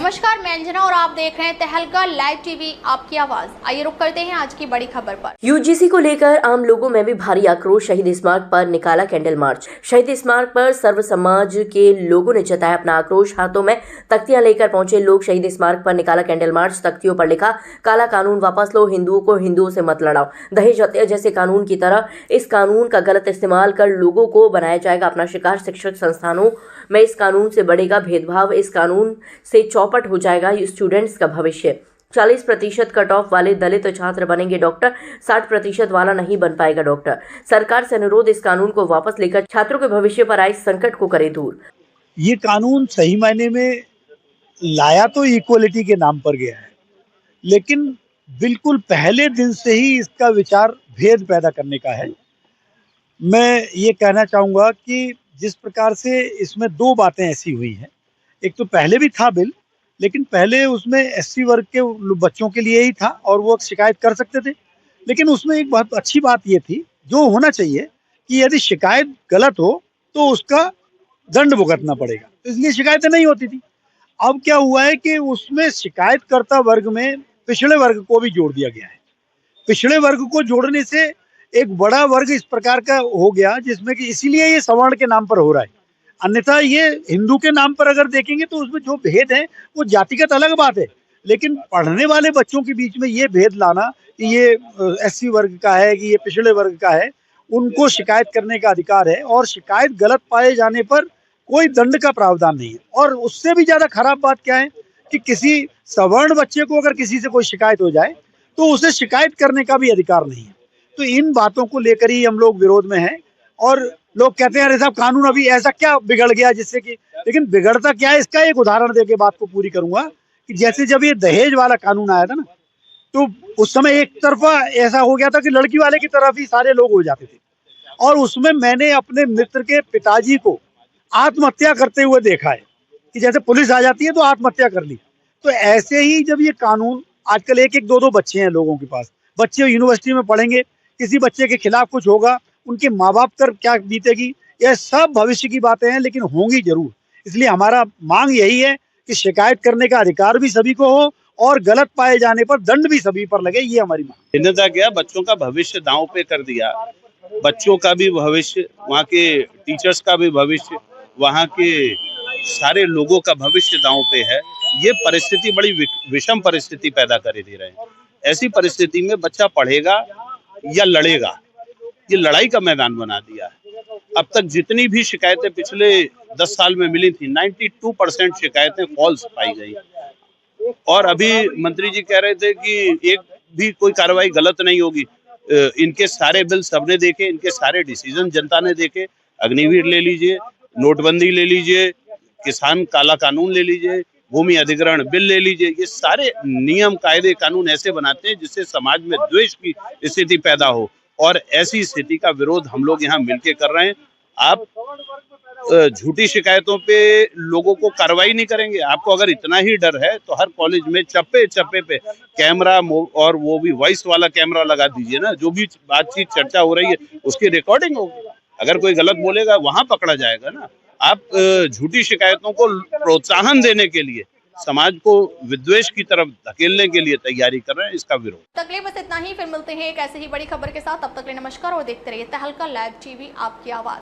नमस्कार, मैं अंजना और आप देख रहे हैं तहलका लाइव टीवी, आपकी आवाज। आइए रुक करते हैं आज की बड़ी खबर पर। यूजीसी को लेकर आम लोगों में भी भारी आक्रोश। शहीद स्मारक पर निकाला कैंडल मार्च। शहीद स्मारक पर सर्व समाज के लोगों ने जताया अपना आक्रोश। हाथों में तख्तियां लेकर पहुंचे लोग। शहीद स्मारक पर निकाला कैंडल मार्च। तख्तियों पर लिखा, काला कानून वापस लो, हिंदुओं को हिंदुओं से मत लड़ाओ। दहेज हत्या जैसे कानून की तरह इस कानून का गलत इस्तेमाल कर लोगों को बनाया जाएगा अपना शिकार। शिक्षक संस्थानों में इस कानून से बढ़ेगा भेदभाव। इस कानून से चौपट हो जाएगा स्टूडेंट्स का भविष्य। 40% कट ऑफ वाले दलित छात्र बनेंगे डॉक्टर, 60% वाला नहीं बन पाएगा डॉक्टर। सरकार से अनुरोध, इस कानून को वापस लेकर छात्रों के भविष्य पर आए संकट को करे दूर। ये कानून सही मायने में लाया तो इक्वलिटी के नाम पर गया है, लेकिन बिल्कुल पहले दिन से ही इसका विचार भेद पैदा करने का है। मैं ये कहना चाहूँगा कि जिस प्रकार से इसमें दो बातें ऐसी हुई हैं। एक तो पहले भी था बिल, लेकिन पहले उसमें एससी वर्ग के बच्चों के लिए ही था और वो शिकायत कर सकते थे। लेकिन उसमें एक बहुत अच्छी बात ये थी, जो होना चाहिए कि यदि शिकायत गलत हो तो उसका दंड भुगतना पड़ेगा, तो इसलिए शिकायतें नहीं होती थी। अब क्या हुआ है कि उसमें शिकायतकर्ता वर्ग में पिछड़े वर्ग को भी जोड़ दिया गया है। पिछड़े वर्ग को जोड़ने से एक बड़ा वर्ग इस प्रकार का हो गया, जिसमें कि इसीलिए ये सवर्ण के नाम पर हो रहा है। अन्यथा ये हिंदू के नाम पर अगर देखेंगे तो उसमें जो भेद है वो जातिगत अलग बात है, लेकिन पढ़ने वाले बच्चों के बीच में ये भेद लाना कि ये एससी वर्ग का है कि ये पिछड़े वर्ग का है, उनको शिकायत करने का अधिकार है और शिकायत गलत पाए जाने पर कोई दंड का प्रावधान नहीं है। और उससे भी ज्यादा खराब बात क्या है कि किसी सवर्ण बच्चे को अगर किसी से कोई शिकायत हो जाए तो उसे शिकायत करने का भी अधिकार नहीं है। तो इन बातों को लेकर ही हम लोग विरोध में हैं। और लोग कहते हैं अरे साहब कानून अभी ऐसा क्या बिगड़ गया जिससे कि, लेकिन बिगड़ता क्या है इसका एक उदाहरण देके बात को पूरी करूंगा कि जैसे जब ये दहेज वाला कानून आया था ना, तो उस समय एक तरफा ऐसा हो गया था कि लड़की वाले की तरफ ही सारे लोग हो जाते थे, और उसमें मैंने अपने मित्र के पिताजी को आत्महत्या करते हुए देखा है कि जैसे पुलिस आ जाती है तो आत्महत्या कर ली। तो ऐसे ही जब ये कानून, आजकल एक एक दो दो बच्चे हैं लोगों के पास, बच्चे यूनिवर्सिटी में पढ़ेंगे, किसी बच्चे के खिलाफ कुछ होगा, उनके माँ बाप कर क्या बीतेगी, यह सब भविष्य की बातें हैं, लेकिन होंगी जरूर। इसलिए हमारा मांग यही है कि शिकायत करने का अधिकार भी सभी को हो और गलत पाए जाने पर दंड भी सभी पर लगे, ये हमारी मांग। भिन्नता क्या, बच्चों का भविष्य दांव पे कर दिया। बच्चों का भी भविष्य, वहाँ के टीचर्स का भी भविष्य, वहाँ के सारे लोगों का भविष्य दांव पे है। ये परिस्थिति बड़ी विषम परिस्थिति पैदा कर दे रहे हैं। ऐसी परिस्थिति में बच्चा पढ़ेगा या लड़ेगा, ये लड़ाई का मैदान बना दिया है। अब तक जितनी भी शिकायतें पिछले 10 साल में मिली थी, 92% शिकायतें फॉल्स पाई गई। और अभी मंत्री जी कह रहे थे कि एक भी कोई कार्रवाई गलत नहीं होगी। इनके सारे बिल सबने देखे, इनके सारे डिसीजन जनता ने देखे। अग्निवीर ले लीजिए, नोटबंदी ले लीजिए, किसान काला कानून ले लीजिए, भूमि अधिग्रहण बिल ले लीजिए। ये सारे नियम कायदे कानून ऐसे बनाते हैं जिससे समाज में द्वेष की स्थिति पैदा हो, और ऐसी स्थिति का विरोध हम लोग यहाँ मिलके कर रहे हैं। आप झूठी शिकायतों पे लोगों को कार्रवाई नहीं करेंगे। आपको अगर इतना ही डर है तो हर कॉलेज में चप्पे चप्पे पे कैमरा, और वो भी वॉइस वाला कैमरा लगा दीजिए ना। जो भी बातचीत चर्चा हो रही है उसकी रिकॉर्डिंग होगी। अगर कोई गलत बोलेगा वहां पकड़ा जाएगा ना। आप झूठी शिकायतों को प्रोत्साहन देने के लिए, समाज को विद्वेष की तरफ धकेलने के लिए तैयारी कर रहे हैं, इसका विरोध। तकलीफ बस इतना ही, फिर मिलते हैं एक ऐसे ही बड़ी खबर के साथ। तब तक के लिए नमस्कार और देखते रहिए तहलका लाइव टीवी, आपकी आवाज।